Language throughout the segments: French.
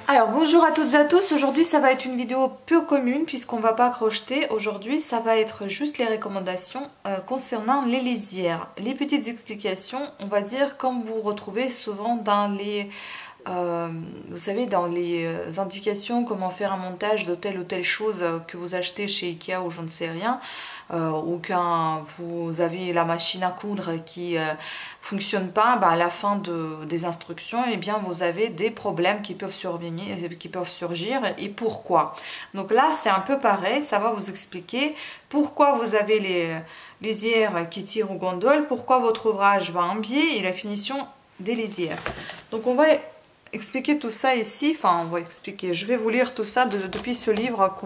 Alors bonjour à toutes et à tous, aujourd'hui ça va être une vidéo peu commune puisqu'on va pas crocheter. Aujourd'hui ça va être juste les recommandations concernant les lisières. Les petites explications, on va dire comme vous retrouvez souvent dans les... vous savez, dans les indications comment faire un montage de telle ou telle chose que vous achetez chez Ikea ou je ne sais rien, ou quand vous avez la machine à coudre qui fonctionne pas, à la fin des instructions, et bien vous avez des problèmes qui peuvent surgir et pourquoi. Donc là c'est un peu pareil, ça va vous expliquer pourquoi vous avez les lisières qui tirent aux gondoles, pourquoi votre ouvrage va en biais et la finition des lisières. Donc on va expliquer tout ça ici, enfin on va expliquer, je vais vous lire tout ça depuis ce livre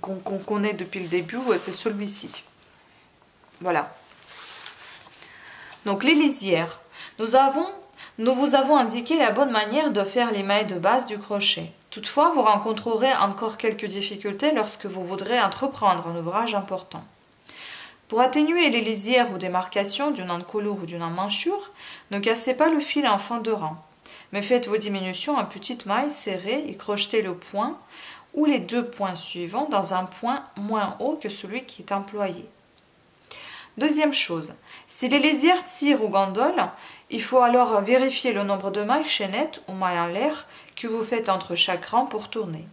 qu'on connaît depuis le début, c'est celui-ci. Voilà. Donc les lisières, nous vous avons indiqué la bonne manière de faire les mailles de base du crochet. Toutefois, vous rencontrerez encore quelques difficultés lorsque vous voudrez entreprendre un ouvrage important. Pour atténuer les lisières ou démarcations d'une encolure ou d'une emmanchure, ne cassez pas le fil en fin de rang, mais faites vos diminutions en petites mailles serrées et crochetez le point ou les deux points suivants dans un point moins haut que celui qui est employé. Deuxième chose, si les lisières tirent aux gondoles, il faut alors vérifier le nombre de mailles chaînettes ou mailles en l'air que vous faites entre chaque rang pour tourner.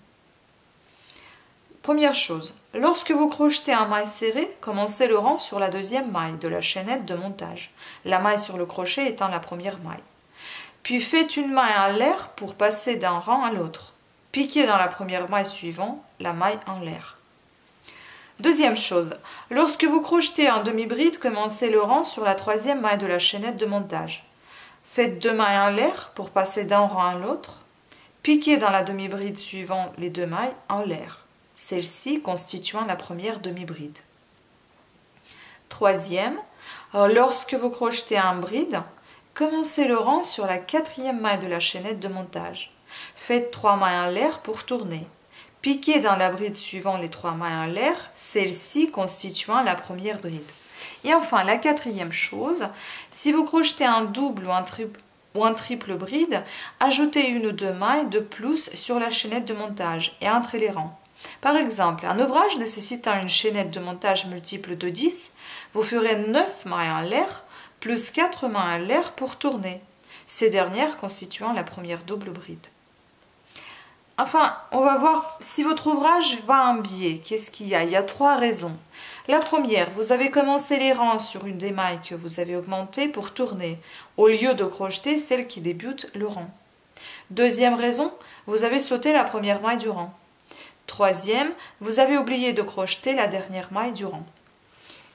Première chose, lorsque vous crochetez un maille serré, commencez le rang sur la deuxième maille de la chaînette de montage, la maille sur le crochet étant la première maille. Puis faites une maille en l'air pour passer d'un rang à l'autre. Piquez dans la première maille suivante la maille en l'air. Deuxième chose, lorsque vous crochetez un demi-bride, commencez le rang sur la troisième maille de la chaînette de montage. Faites deux mailles en l'air pour passer d'un rang à l'autre. Piquez dans la demi-bride suivant les deux mailles en l'air, celle-ci constituant la première demi-bride. Troisième, lorsque vous crochetez un bride, commencez le rang sur la quatrième maille de la chaînette de montage. Faites trois mailles en l'air pour tourner. Piquez dans la bride suivant les trois mailles en l'air, celle-ci constituant la première bride. Et enfin, la quatrième chose, si vous crochetez un double ou un triple bride, ajoutez une ou deux mailles de plus sur la chaînette de montage et entre les rangs. Par exemple, un ouvrage nécessitant une chaînette de montage multiple de 10, vous ferez 9 mailles en l'air plus 4 mailles en l'air pour tourner, ces dernières constituant la première double bride. Enfin, on va voir si votre ouvrage va en biais. Qu'est-ce qu'il y a? Il y a trois raisons. La première, vous avez commencé les rangs sur une des mailles que vous avez augmentées pour tourner, au lieu de crocheter celle qui débute le rang. Deuxième raison, vous avez sauté la première maille du rang. Troisième, vous avez oublié de crocheter la dernière maille du rang.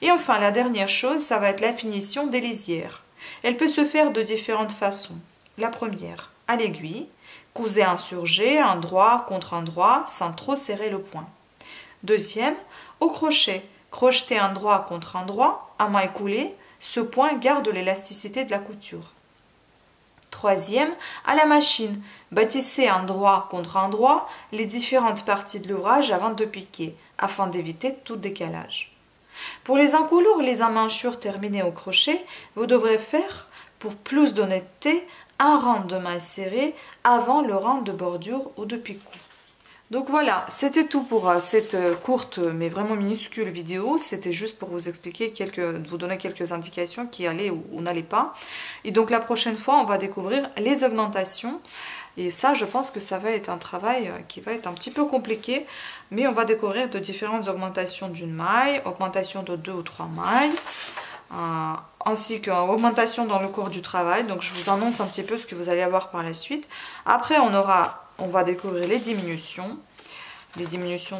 Et enfin, la dernière chose, ça va être la finition des lisières. Elle peut se faire de différentes façons. La première, à l'aiguille. Cousez un surjet, un droit contre un droit, sans trop serrer le point. Deuxième, au crochet. Crochetez un droit contre un droit, à maille coulée. Ce point garde l'élasticité de la couture. Troisième, à la machine. Bâtissez un droit contre un droit les différentes parties de l'ouvrage avant de piquer, afin d'éviter tout décalage. Pour les encolures et les emmanchures terminées au crochet, vous devrez faire, pour plus d'honnêteté, un rang de mailles serrées avant le rang de bordure ou de picot. Donc voilà, c'était tout pour cette courte mais vraiment minuscule vidéo. C'était juste pour vous expliquer vous donner quelques indications qui allaient ou n'allaient pas. Et donc la prochaine fois, on va découvrir les augmentations. Et ça, je pense que ça va être un travail qui va être un petit peu compliqué. Mais on va découvrir de différentes augmentations d'une maille, augmentation de 2 ou 3 mailles. Ainsi qu'augmentation dans le cours du travail. Donc je vous annonce un petit peu ce que vous allez avoir par la suite. Après on va découvrir les diminutions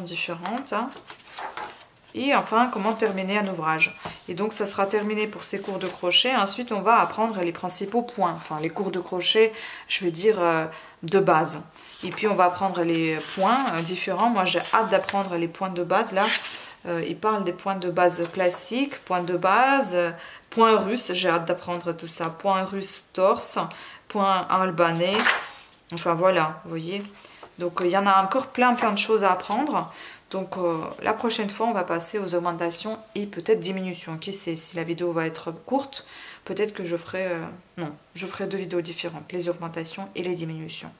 différentes, et enfin comment terminer un ouvrage. Et donc ça sera terminé pour ces cours de crochet. Ensuite on va apprendre les principaux points, enfin les cours de crochet, je veux dire de base. Et puis on va apprendre les points différents. Moi j'ai hâte d'apprendre les points de base là. Il parle des points de base classiques, points de base, points russes, j'ai hâte d'apprendre tout ça, points russes torse, points albanais, enfin voilà, vous voyez. Donc il y en a encore plein de choses à apprendre. Donc la prochaine fois on va passer aux augmentations et peut-être diminutions. Qui sait, si la vidéo va être courte, peut-être que je ferai, non, je ferai deux vidéos différentes, les augmentations et les diminutions.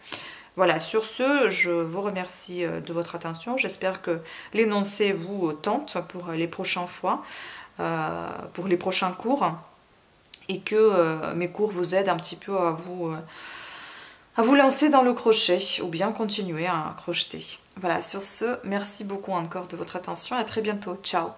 Voilà, sur ce, je vous remercie de votre attention. J'espère que l'énoncé vous tente pour les prochaines fois, pour les prochains cours, et que mes cours vous aident un petit peu à vous lancer dans le crochet ou bien continuer à crocheter. Voilà, sur ce, merci beaucoup encore de votre attention et à très bientôt. Ciao!